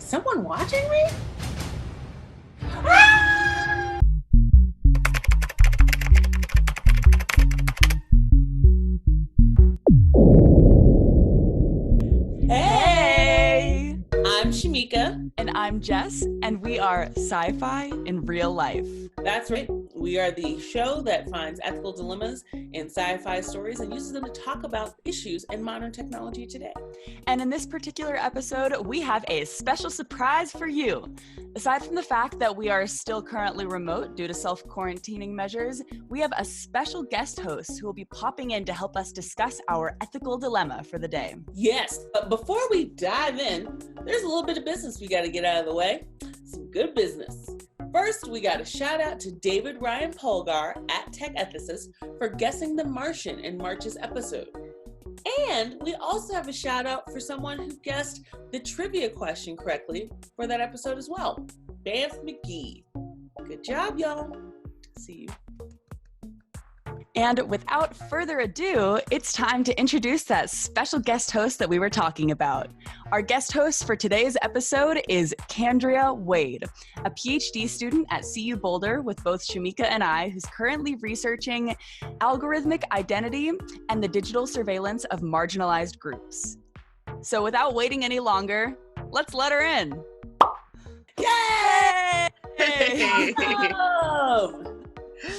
someone watching me? Hey! I'm Shamika. And I'm Jess, and we are Sci-Fi in Real Life. That's right. We are the show that finds ethical dilemmas in sci-fi stories and uses them to talk about issues in modern technology today. And in this particular episode, we have a special surprise for you. Aside from the fact that we are still currently remote due to self-quarantining measures, we have a special guest host who will be popping in to help us discuss our ethical dilemma for the day. Yes, but before we dive in, there's a little bit of business we got to get out of the way. Some good business. First, we got a shout out to David Ryan Polgar at Tech Ethicist for guessing the Martian in March's episode. And we also have a shout out for someone who guessed the trivia question correctly for that episode as well. Banff McGee. Good job, y'all. See you. And without further ado, it's time to introduce that special guest host that we were talking about. Our guest host for today's episode is Kandrea Wade, a PhD student at CU Boulder with both Shamika and I, who's currently researching algorithmic identity and the digital surveillance of marginalized groups. So without waiting any longer, let's let her in. Yay! Hey. Awesome!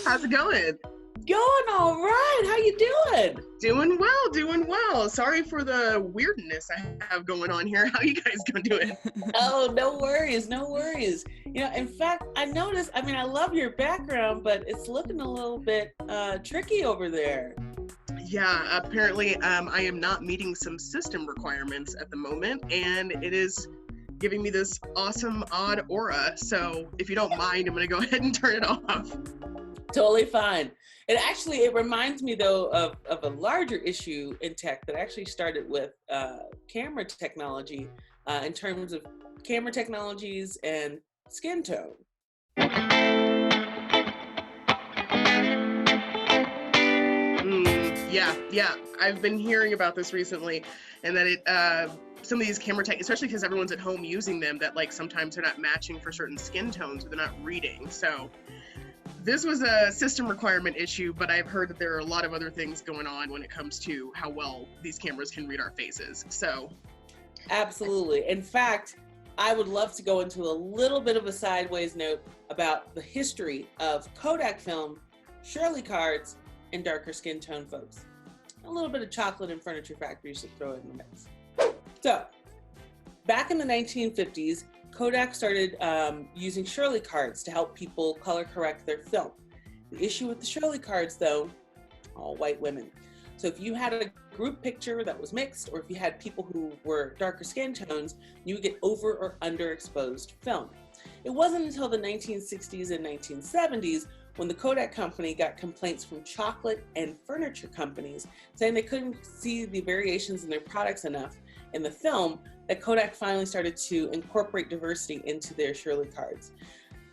How's it going? Going all right. How you doing? Doing well. Sorry for the weirdness I have going on here. How you guys gonna do it? Oh, no worries. You know, in fact, I noticed, I love your background, but it's looking a little bit tricky over there. Yeah, apparently I am not meeting some system requirements at the moment, and it is giving me this awesome odd aura. So if you don't mind, I'm gonna go ahead and turn it off. Totally fine. It reminds me though of a larger issue in tech that actually started with camera technology in terms of camera technologies and skin tone. Yeah. I've been hearing about this recently, and that some of these camera tech, especially because everyone's at home using them, that like sometimes they're not matching for certain skin tones or they're not reading. So this was a system requirement issue, but I've heard that there are a lot of other things going on when it comes to how well these cameras can read our faces. So Absolutely. In fact, I would love to go into a little bit of a sideways note about the history of Kodak film, Shirley cards, and darker skin tone folks. A little bit of chocolate and furniture factories to throw in the mix. So, back in the 1950s, Kodak started using Shirley cards to help people color correct their film. The issue with the Shirley cards, though, all white women. So if you had a group picture that was mixed, or if you had people who were darker skin tones, you would get over or underexposed film. It wasn't until the 1960s and 1970s when the Kodak company got complaints from chocolate and furniture companies saying they couldn't see the variations in their products enough in the film, that Kodak finally started to incorporate diversity into their Shirley cards.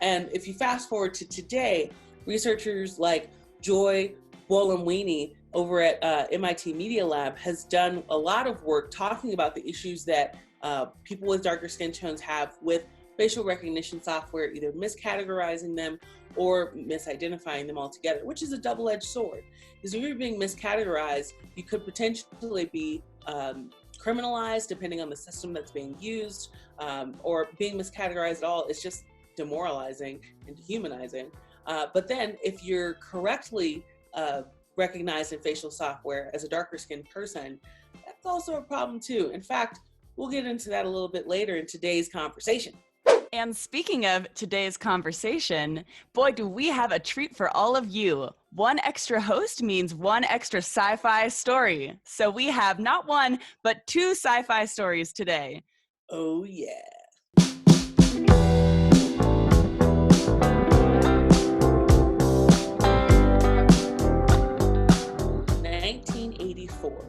And if you fast forward to today, researchers like Joy Buolamwini over at MIT Media Lab has done a lot of work talking about the issues that people with darker skin tones have with facial recognition software, either miscategorizing them or misidentifying them altogether, which is a double-edged sword. Because if you're being miscategorized, you could potentially be criminalized depending on the system that's being used, or being miscategorized at all is just demoralizing and dehumanizing. But then if you're correctly recognized in facial software as a darker skinned person, that's also a problem too. In fact, we'll get into that a little bit later in today's conversation. And speaking of today's conversation, boy, do we have a treat for all of you. One extra host means one extra sci-fi story. So we have not one, but two sci-fi stories today. Oh yeah. 1984.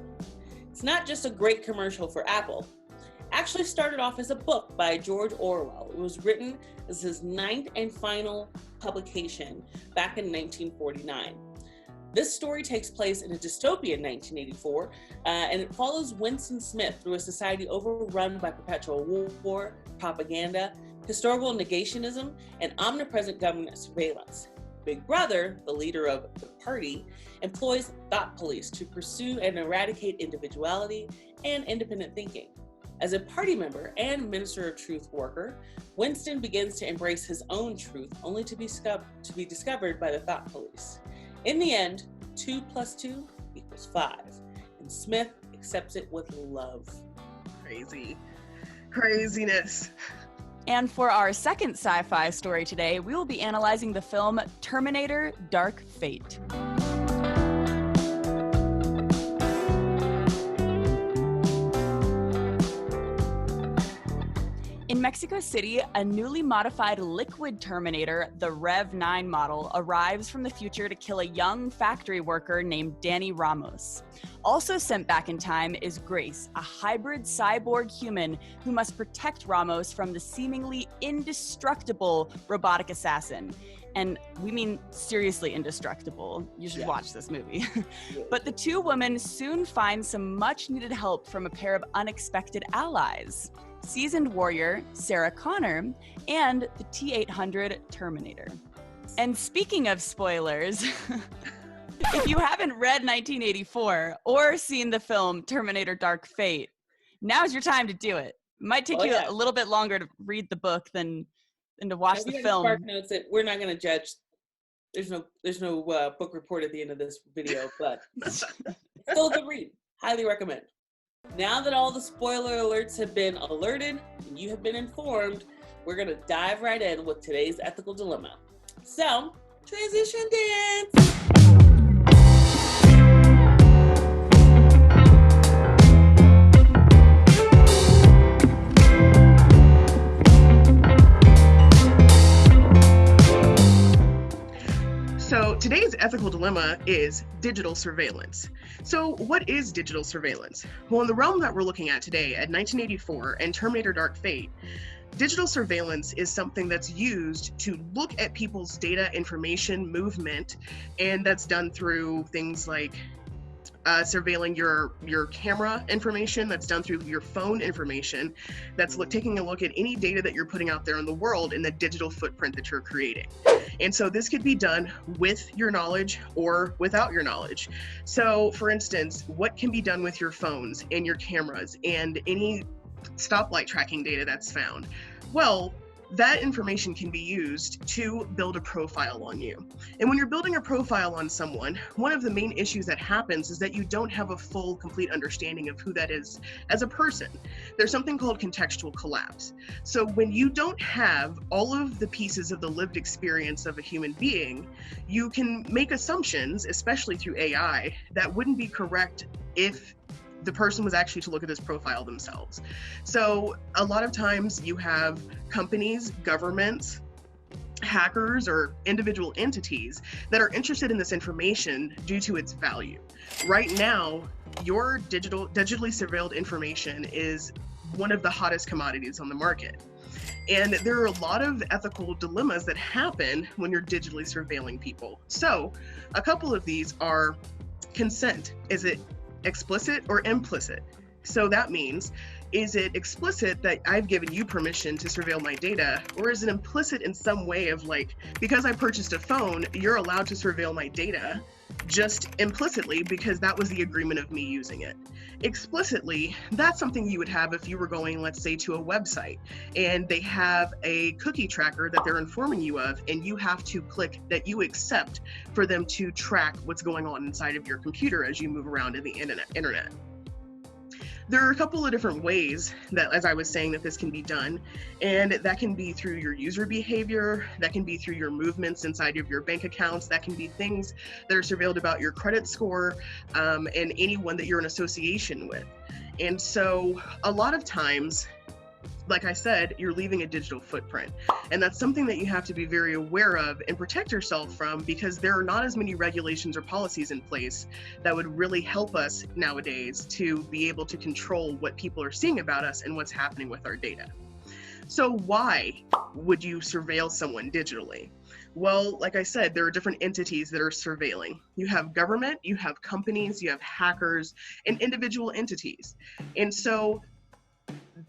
It's not just a great commercial for Apple. Actually started off as a book by George Orwell. It was written as his 9th and final publication back in 1949. This story takes place in a dystopia in 1984, and it follows Winston Smith through a society overrun by perpetual war, propaganda, historical negationism, and omnipresent government surveillance. Big Brother, the leader of the party, employs thought police to pursue and eradicate individuality and independent thinking. As a party member and Minister of Truth worker, Winston begins to embrace his own truth, only to be discovered by the thought police. In the end, 2 + 2 = 5, and Smith accepts it with love. Craziness. And for our second sci-fi story today, we will be analyzing the film Terminator: Dark Fate. In Mexico City, a newly modified liquid Terminator, the Rev 9 model, arrives from the future to kill a young factory worker named Danny Ramos. Also sent back in time is Grace, a hybrid cyborg human who must protect Ramos from the seemingly indestructible robotic assassin. And we mean seriously indestructible. You should watch this movie. But the two women soon find some much-needed help from a pair of unexpected allies: seasoned warrior Sarah Connor and the T-800 Terminator. And speaking of spoilers, if you haven't read 1984 or seen the film Terminator: Dark Fate, now's your time to do it. It might take you a little bit longer to read the book than to watch the film. Spark notes that we're not going to judge. There's no book report at the end of this video, but still a good read. Highly recommend. Now that all the spoiler alerts have been alerted and you have been informed, we're going to dive right in with today's ethical dilemma. So, transition dance! So today's ethical dilemma is digital surveillance. So what is digital surveillance? Well, in the realm that we're looking at today, at 1984 and Terminator: Dark Fate, digital surveillance is something that's used to look at people's data, information, movement, and that's done through things like surveilling your camera information, that's done through your phone information, that's taking a look at any data that you're putting out there in the world in the digital footprint that you're creating. And so this could be done with your knowledge or without your knowledge. So for instance, what can be done with your phones and your cameras and any stoplight tracking data that's found? Well, that information can be used to build a profile on you. And when you're building a profile on someone, one of the main issues that happens is that you don't have a full, complete understanding of who that is as a person. There's something called contextual collapse. So when you don't have all of the pieces of the lived experience of a human being, you can make assumptions, especially through AI, that wouldn't be correct if the person was actually to look at this profile themselves. So a lot of times you have companies, governments, hackers, or individual entities that are interested in this information due to its value. Right now, your digitally surveilled information is one of the hottest commodities on the market. And there are a lot of ethical dilemmas that happen when you're digitally surveilling people. So a couple of these are consent. Is it explicit or implicit? So that means, is it explicit that I've given you permission to surveil my data, or is it implicit in some way of like, because I purchased a phone, you're allowed to surveil my data just implicitly because that was the agreement of me using it? Explicitly, that's something you would have if you were going, let's say, to a website and they have a cookie tracker that they're informing you of, and you have to click that you accept for them to track what's going on inside of your computer as you move around in the internet. There are a couple of different ways that, as I was saying, that this can be done, and that can be through your user behavior, that can be through your movements inside of your bank accounts, that can be things that are surveilled about your credit score, and anyone that you're in association with. And so a lot of times, like I said, you're leaving a digital footprint. And that's something that you have to be very aware of and protect yourself from, because there are not as many regulations or policies in place that would really help us nowadays to be able to control what people are seeing about us and what's happening with our data. So why would you surveil someone digitally? Well, like I said, there are different entities that are surveilling. You have government, you have companies, you have hackers, and individual entities. And so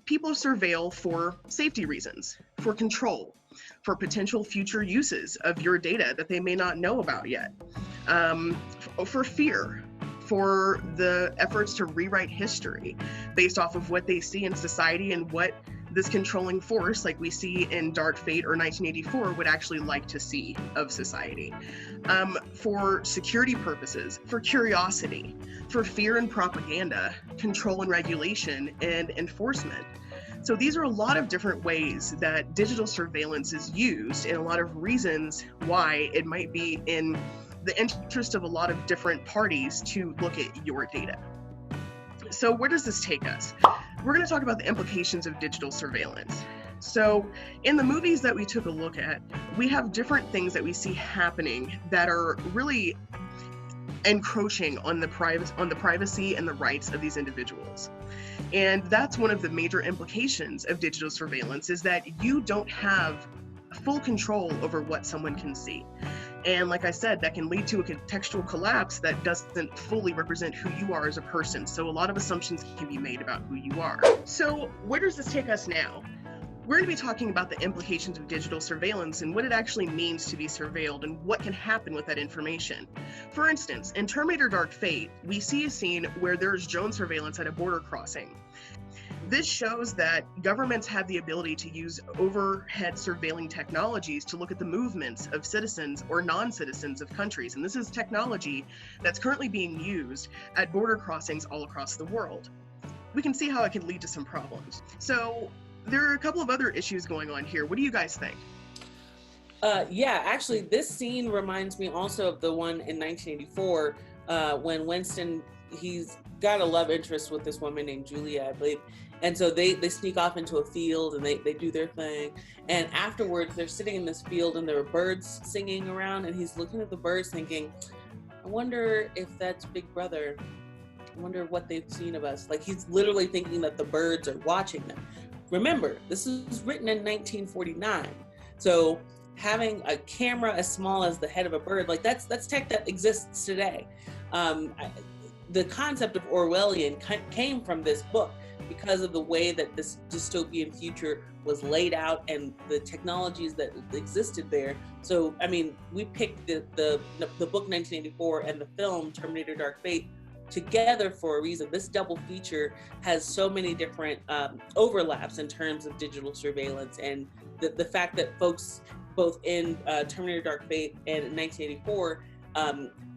people surveil for safety reasons, for control, for potential future uses of your data that they may not know about yet, for fear, for the efforts to rewrite history based off of what they see in society and what this controlling force, like we see in Dark Fate or 1984, would actually like to see of society. For security purposes, for curiosity, for fear and propaganda, control and regulation, and enforcement. So these are a lot of different ways that digital surveillance is used, and a lot of reasons why it might be in the interest of a lot of different parties to look at your data. So where does this take us? We're going to talk about the implications of digital surveillance. So in the movies that we took a look at, we have different things that we see happening that are really encroaching on the privacy and the rights of these individuals. And that's one of the major implications of digital surveillance, is that you don't have full control over what someone can see. And like I said, that can lead to a contextual collapse that doesn't fully represent who you are as a person. So a lot of assumptions can be made about who you are. So where does this take us now? We're going to be talking about the implications of digital surveillance and what it actually means to be surveilled and what can happen with that information. For instance, in Terminator Dark Fate, we see a scene where there's drone surveillance at a border crossing. This shows that governments have the ability to use overhead surveilling technologies to look at the movements of citizens or non-citizens of countries. And this is technology that's currently being used at border crossings all across the world. We can see how it could lead to some problems. So there are a couple of other issues going on here. What do you guys think? Yeah, actually, this scene reminds me also of the one in 1984 when Winston, he's got a love interest with this woman named Julia, I believe. And so they sneak off into a field and they do their thing. And afterwards, they're sitting in this field and there are birds singing around. And he's looking at the birds thinking, I wonder if that's Big Brother. I wonder what they've seen of us. Like, he's literally thinking that the birds are watching them. Remember, this is written in 1949. So having a camera as small as the head of a bird, like that's tech that exists today. The concept of Orwellian came from this book because of the way that this dystopian future was laid out and the technologies that existed there. So, I mean, we picked the book 1984 and the film Terminator Dark Fate together for a reason. This double feature has so many different overlaps in terms of digital surveillance, and the fact that folks both in Terminator Dark Fate and in 1984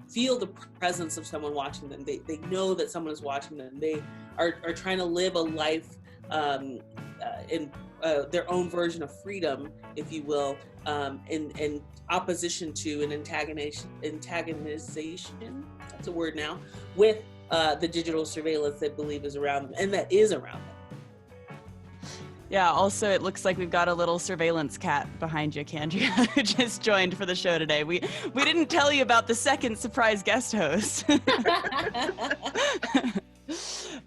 feel the presence of someone watching them. They know that someone is watching them. They are trying to live a life in their own version of freedom, if you will, in opposition to an antagonization, that's a word now, with the digital surveillance they believe is around them and that is around them. Yeah, also it looks like we've got a little surveillance cat behind you, Kandrea, who just joined for the show today. We didn't tell you about the second surprise guest host.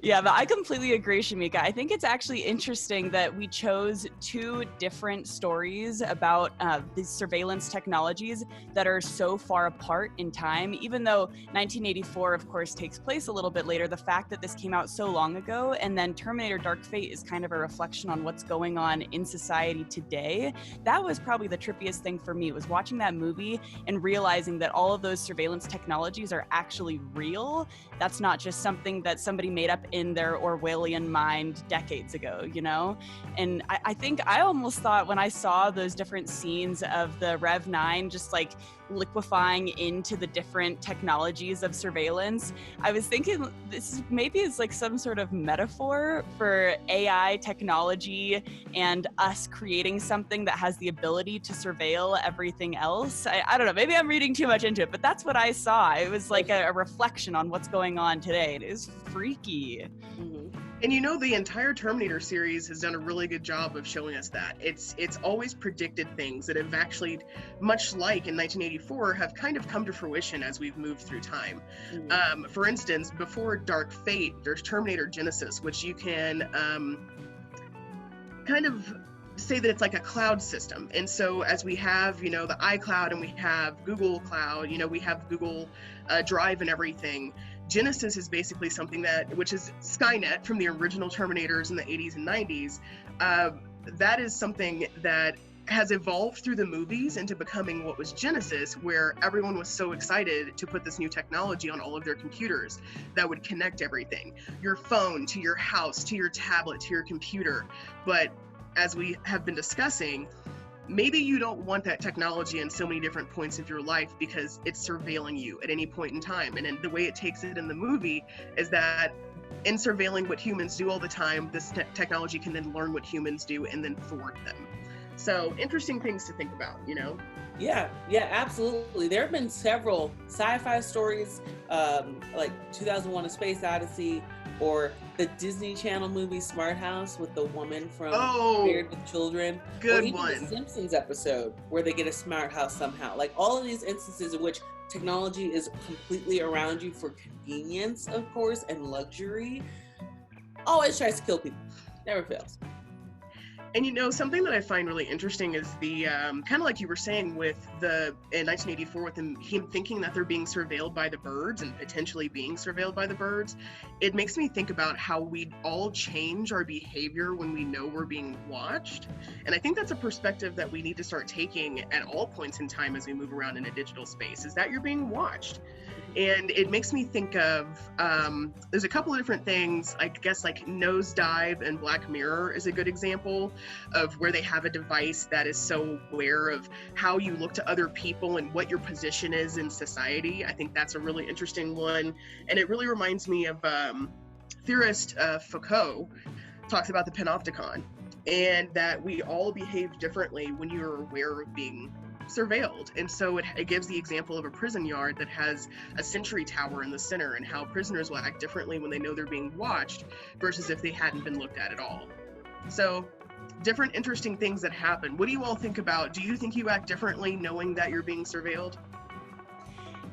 Yeah, but I completely agree, Shamika. I think it's actually interesting that we chose two different stories about these surveillance technologies that are so far apart in time. Even though 1984, of course, takes place a little bit later, the fact that this came out so long ago, and then Terminator Dark Fate is kind of a reflection on what's going on in society today. That was probably the trippiest thing for me, was watching that movie and realizing that all of those surveillance technologies are actually real. That's not just something that somebody made up in their Orwellian mind decades ago, you know? And I think I almost thought when I saw those different scenes of the Rev 9 just like liquefying into the different technologies of surveillance, I was thinking this maybe is like some sort of metaphor for AI technology and us creating something that has the ability to surveil everything else. I don't know, maybe I'm reading too much into it, but that's what I saw. It was like a reflection on what's going on today. It is freaky. Mm-hmm. And you know, the entire Terminator series has done a really good job of showing us that. It's always predicted things that have actually, much like in 1984, have kind of come to fruition as we've moved through time. Mm-hmm. For instance, before Dark Fate, there's Terminator Genesis, which you can kind of say that it's like a cloud system. And so as we have, you know, the iCloud and we have Google Cloud, you know, we have Google Drive and everything, Genesis is basically something which is Skynet from the original Terminators in the 80s and 90s. That is something that has evolved through the movies into becoming what was Genesis, where everyone was so excited to put this new technology on all of their computers that would connect everything, your phone to your house, to your tablet, to your computer. But as we have been discussing, maybe you don't want that technology in so many different points of your life because it's surveilling you at any point in time. And the way it takes it in the movie is that in surveilling what humans do all the time, this technology can then learn what humans do and then thwart them. So interesting things to think about, you know? Yeah, absolutely. There have been several sci-fi stories, like 2001: A Space Odyssey, or the Disney Channel movie Smart House with the woman from Married with Children. Good or even one. The Simpsons episode where they get a smart house somehow. Like all of these instances in which technology is completely around you for convenience, of course, and luxury, always tries to kill people. Never fails. And you know, something that I find really interesting is the kind of like you were saying with in 1984 with him thinking that they're being surveilled by the birds and potentially being surveilled by the birds. It makes me think about how we all change our behavior when we know we're being watched. And I think that's a perspective that we need to start taking at all points in time as we move around in a digital space, is that you're being watched. And it makes me think of, there's a couple of different things, I guess like Nosedive and Black Mirror is a good example of where they have a device that is so aware of how you look to other people and what your position is in society. I think that's a really interesting one. And it really reminds me of theorist Foucault talks about the panopticon, and that we all behave differently when you're aware of being surveilled. And so it gives the example of a prison yard that has a sentry tower in the center, and how prisoners will act differently when they know they're being watched versus if they hadn't been looked at all. So different interesting things that happen. What do you all think about? Do you think you act differently knowing that you're being surveilled?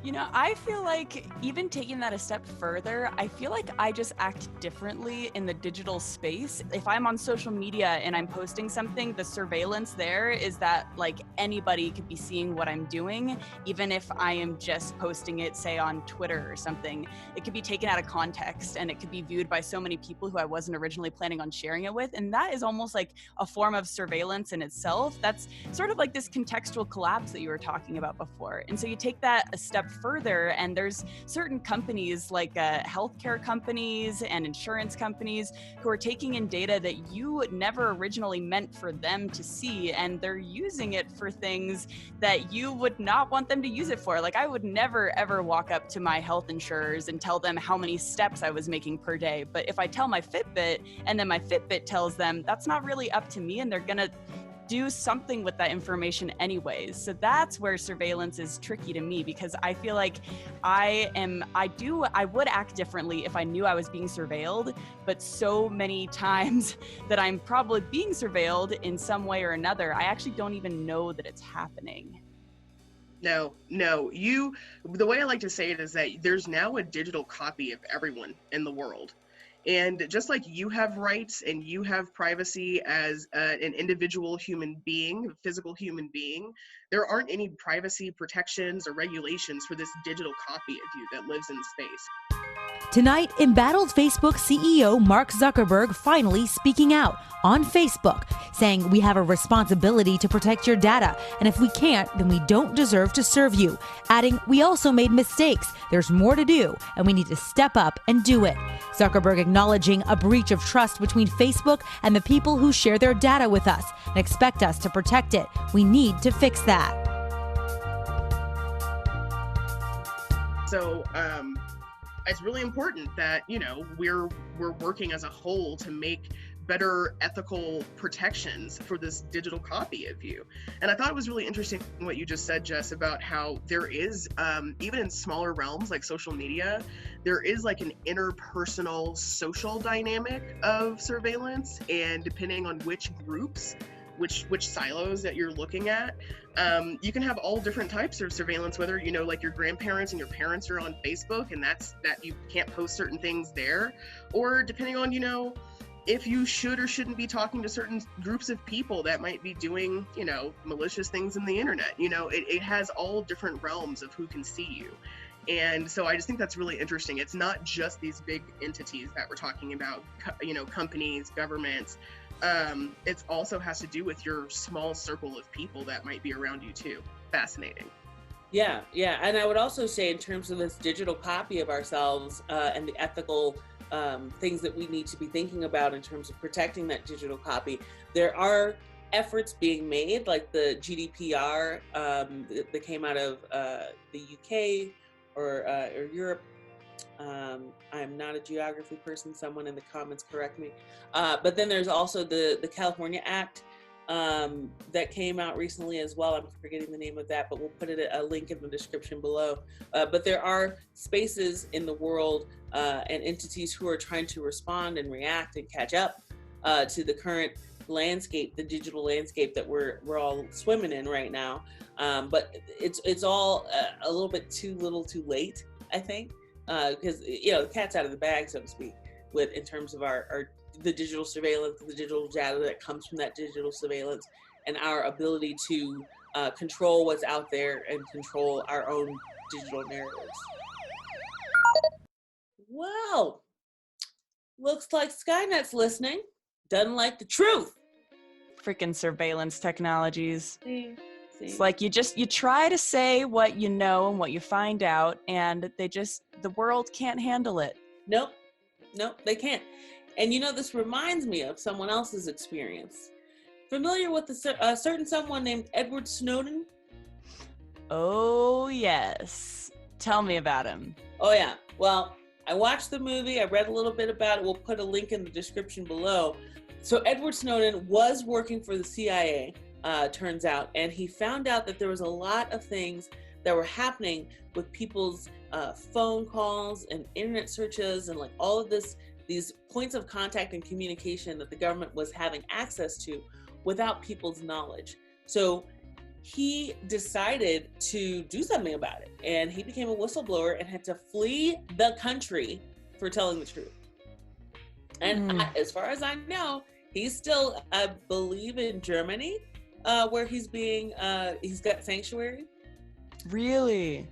You know, I feel like even taking that a step further, I feel like I just act differently in the digital space. If I'm on social media and I'm posting something, the surveillance there is that like anybody could be seeing what I'm doing, even if I am just posting it, say on Twitter or something. It could be taken out of context and it could be viewed by so many people who I wasn't originally planning on sharing it with. And that is almost like a form of surveillance in itself. That's sort of like this contextual collapse that you were talking about before. And so you take that a step further, and there's certain companies like healthcare companies and insurance companies who are taking in data that you never originally meant for them to see, and they're using it for things that you would not want them to use it for. Like I would never ever walk up to my health insurers and tell them how many steps I was making per day. But if I tell my Fitbit and then my Fitbit tells them, that's not really up to me, and they're gonna do something with that information anyways. So that's where surveillance is tricky to me, because I feel like I would act differently if I knew I was being surveilled, but so many times that I'm probably being surveilled in some way or another, I actually don't even know that it's happening. No, the way I like to say it is that there's now a digital copy of everyone in the world. And just like you have rights and you have privacy as an individual human being, a physical human being, there aren't any privacy protections or regulations for this digital copy of you that lives in space. Tonight, embattled Facebook CEO Mark Zuckerberg finally speaking out on Facebook, saying we have a responsibility to protect your data, and if we can't, then we don't deserve to serve you. Adding, we also made mistakes. There's more to do, and we need to step up and do it. Zuckerberg acknowledging a breach of trust between Facebook and the people who share their data with us and expect us to protect it. We need to fix that. So, it's really important that, you know, we're working as a whole to make better ethical protections for this digital copy of you. And I thought it was really interesting what you just said, Jess, about how there is, even in smaller realms like social media, there is like an interpersonal social dynamic of surveillance, and depending on which groups, which silos that you're looking at, you can have all different types of surveillance, whether, you know, like your grandparents and your parents are on Facebook and that you can't post certain things there, or depending on, you know, if you should or shouldn't be talking to certain groups of people that might be doing, you know, malicious things in the internet. You know, it has all different realms of who can see you. And so I just think that's really interesting. It's not just these big entities that we're talking about, companies, governments. It also has to do with your small circle of people that might be around you too. Fascinating. Yeah. And I would also say, in terms of this digital copy of ourselves and the ethical things that we need to be thinking about in terms of protecting that digital copy, there are efforts being made, like the GDPR that came out of the UK or Europe. I'm not a geography person, someone in the comments correct me. But then there's also the California Act that came out recently as well. I'm forgetting the name of that, but we'll put a link in the description below. But there are spaces in the world and entities who are trying to respond and react and catch up to the current landscape, the digital landscape that we're all swimming in right now. But it's all a little bit too little too late, I think, because the cat's out of the bag, so to speak, in terms of the digital surveillance, the digital data that comes from that digital surveillance, and our ability to control what's out there and control our own digital narratives. Well, looks like Skynet's listening. Doesn't like the truth. Freaking surveillance technologies. See? It's like you try to say what you know and what you find out, and the world can't handle it. Nope, they can't. And this reminds me of someone else's experience. Familiar with a certain someone named Edward Snowden? Oh, yes. Tell me about him. Oh, yeah. Well, I watched the movie. I read a little bit about it. We'll put a link in the description below. So Edward Snowden was working for the CIA, turns out, and he found out that there was a lot of things that were happening with people's phone calls and internet searches and like all of these points of contact and communication that the government was having access to without people's knowledge. So he decided to do something about it, and he became a whistleblower and had to flee the country for telling the truth. And as far as I know, he's still, I believe, in Germany, where he's got sanctuary. Really?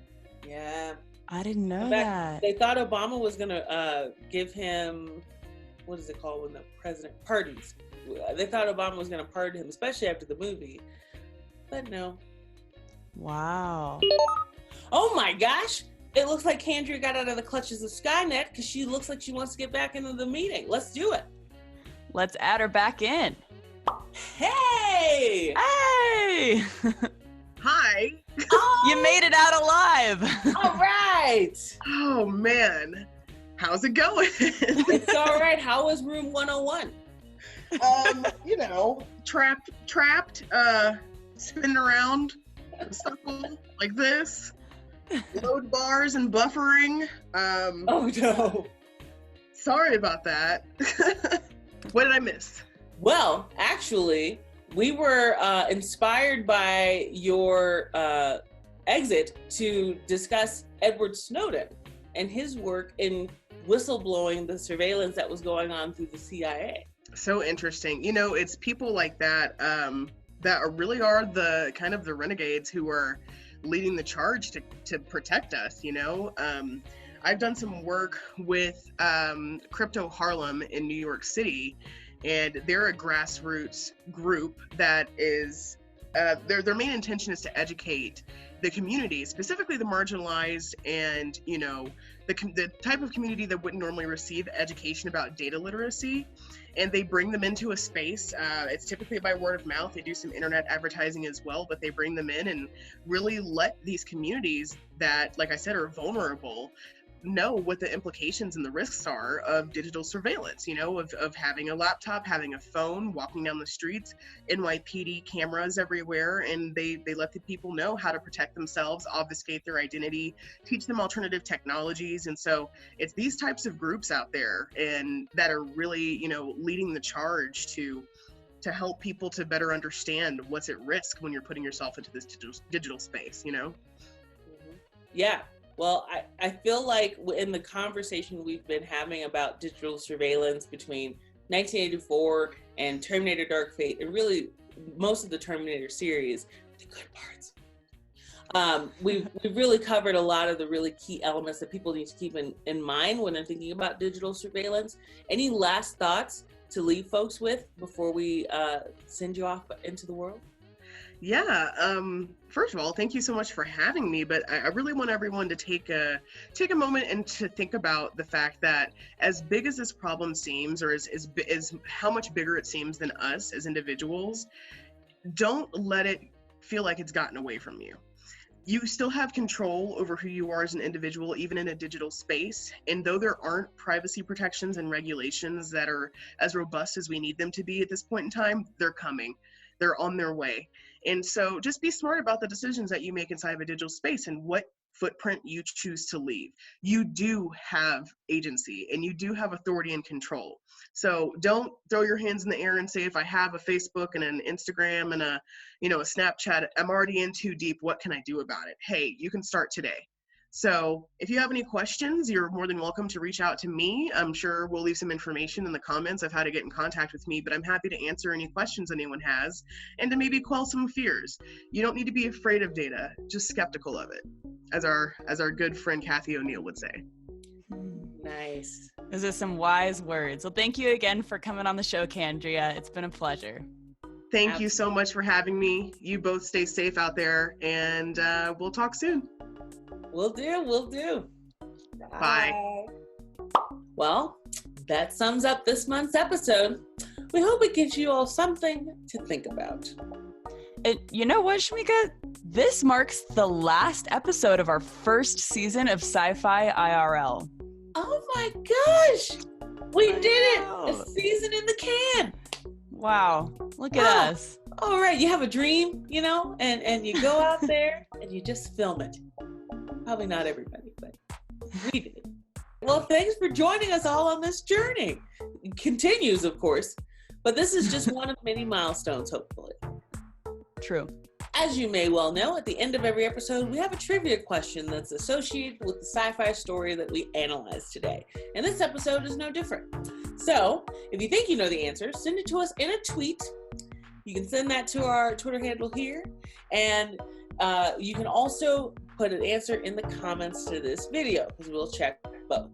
Yeah. I didn't know In fact, that. They thought Obama was going to give him, what is it called when the president pardons? They thought Obama was going to pardon him, especially after the movie. But no. Wow. Oh my gosh. It looks like Kandrea got out of the clutches of Skynet because she looks like she wants to get back into the meeting. Let's do it. Let's add her back in. Hey! Hey! Hi. Oh, You made it out alive. all right. Oh man, how's it going? It's all right. How was room 101? Trapped, spinning around in a circle like this. Load bars and buffering. Oh no. Sorry about that. What did I miss? Well, actually, we were inspired by your exit to discuss Edward Snowden and his work in whistleblowing the surveillance that was going on through the CIA. So interesting. It's people like that that really are the kind of the renegades who are leading the charge to protect us. I've done some work with Crypto Harlem in New York City, and they're a grassroots group that is their main intention is to educate the community, specifically the marginalized and the type of community that wouldn't normally receive education about data literacy. And they bring them into a space. It's typically by word of mouth. They do some internet advertising as well, but they bring them in and really let these communities that, like I said, are vulnerable know what the implications and the risks are of digital surveillance, of having a laptop, having a phone, walking down the streets, NYPD cameras everywhere, and they let the people know how to protect themselves, obfuscate their identity, teach them alternative technologies. And so it's these types of groups out there and that are really, leading the charge to help people to better understand what's at risk when you're putting yourself into this digital space, Yeah. Well, I feel like in the conversation we've been having about digital surveillance between 1984 and Terminator Dark Fate, and really most of the Terminator series, the good parts, We've really covered a lot of the really key elements that people need to keep in mind when they're thinking about digital surveillance. Any last thoughts to leave folks with before we send you off into the world? Yeah. First of all, thank you so much for having me. But I really want everyone to take a moment and to think about the fact that as big as this problem seems, or as how much bigger it seems than us as individuals, don't let it feel like it's gotten away from you. You still have control over who you are as an individual, even in a digital space. And though there aren't privacy protections and regulations that are as robust as we need them to be at this point in time, they're coming. They're on their way. And so just be smart about the decisions that you make inside of a digital space and what footprint you choose to leave. You do have agency and you do have authority and control. So don't throw your hands in the air and say, if I have a Facebook and an Instagram and a Snapchat, I'm already in too deep. What can I do about it? Hey, you can start today. So if you have any questions, you're more than welcome to reach out to me. I'm sure we'll leave some information in the comments of how to get in contact with me, but I'm happy to answer any questions anyone has and to maybe quell some fears. You don't need to be afraid of data, just skeptical of it, as our good friend Kathy O'Neill would say. Nice. Those are some wise words. Well, thank you again for coming on the show, Kandrea. It's been a pleasure. Thank you so much for having me. You both stay safe out there, and we'll talk soon. Will do. Bye. Well, that sums up this month's episode. We hope it gives you all something to think about. And you know what, Shamika? This marks the last episode of our first season of SciFi IRL. Oh my gosh! We did it! A season in the can! Wow, look at us. All right, you have a dream, and you go out there and you just film it. Probably not everybody, but we did. Well, thanks for joining us all on this journey. It continues, of course, but this is just one of many milestones, hopefully. True. As you may well know, at the end of every episode, we have a trivia question that's associated with the sci-fi story that we analyzed today. And this episode is no different. So, if you think you know the answer, send it to us in a tweet. You can send that to our Twitter handle here. And you can also put an answer in the comments to this video, because we'll check both.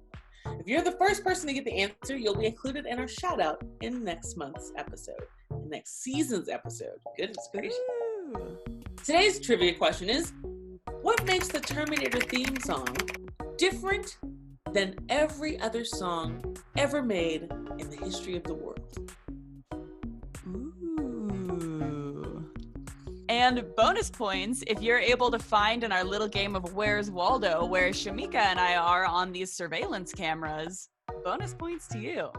If you're the first person to get the answer, you'll be included in our shout out in next month's episode, next season's episode. Goodness gracious. Today's trivia question is, what makes the Terminator theme song different than every other song ever made in the history of the world? And bonus points if you're able to find in our little game of Where's Waldo, where Shamika and I are on these surveillance cameras. Bonus points to you.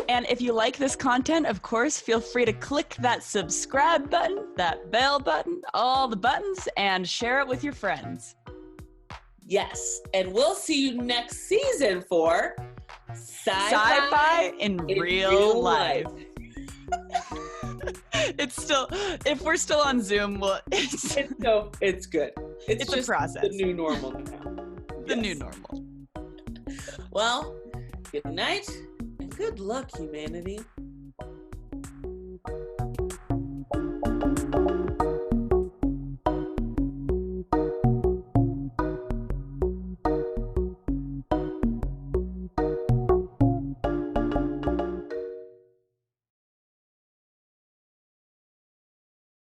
And if you like this content, of course, feel free to click that subscribe button, that bell button, all the buttons, and share it with your friends. Yes, and we'll see you next season for Sci-Fi in real life. It's still, if we're still on Zoom, well, it's good. It's just a process. The new normal now. The new normal. Well, good night and good luck, humanity.